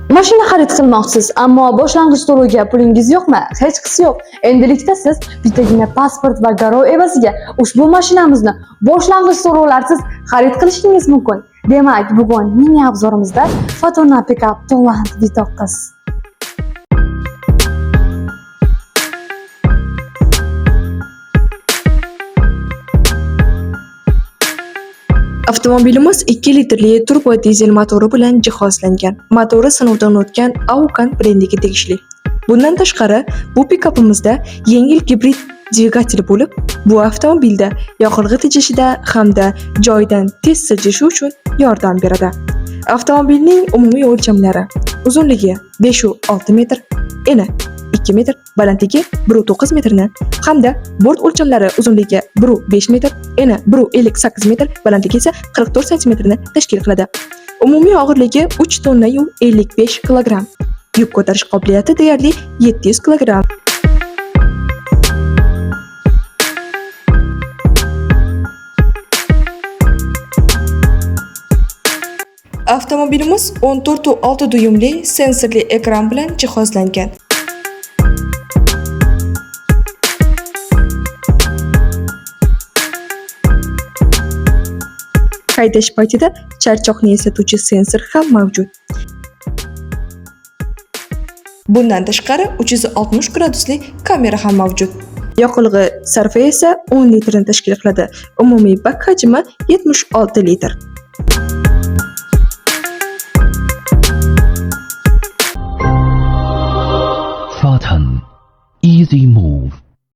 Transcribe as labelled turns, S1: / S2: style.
S1: Mashina xarid qilmoqchisiz, ammo boshlang'ich to'lovga pulingiz yo'qmi? Hech qisi yo'q. Endilikda siz bittagina pasport va garov evaziga ushbu mashinamizni boshlang'ich to'lovlarsiz xarid qilishingiz mumkin. Demak, bugun mini obzorimizda Fortuna Pickup Toland Detox.
S2: Avtomobilimiz 2 litrli turbo dizel motori bilan jihozlangan. Motori sinovdan o'tgan Aucan brendiga tegishli. Bundan tashqari, bu pikapimizda yengil gibrid dvigatel bo'lib, bu avtomobilda yoqilg'i tejashida hamda joydan tez siljishi uchun yordam beradi. Avtomobilning umumiy o'lchamlari: uzunligi 5,6 metr, eni 2 metr, balandligi 1,9 metrni hamda bort o'lchamlari uzunligi 1,5 metr, eni 1,58 metr, balandligi esa 44 sm ni tashkil qiladi. Umumiy og'irligi 3 tonna 55 kilogramm. Yuk ko'tarish qobiliyati deyarli 700 kilogramm. Avtomobilimiz 14,6 dyuymli sensorli ekran bilan jihozlangan. Haydash paytida charchoqni eslatuvchi sensor ham mavjud. Bundan tashqari 360 gradusli kamera ham mavjud. Yoqilg'i sarfi esa 10 litrni tashkil qiladi. Umumiy bak hajmi 76 litr.
S3: Fortun. Easy move.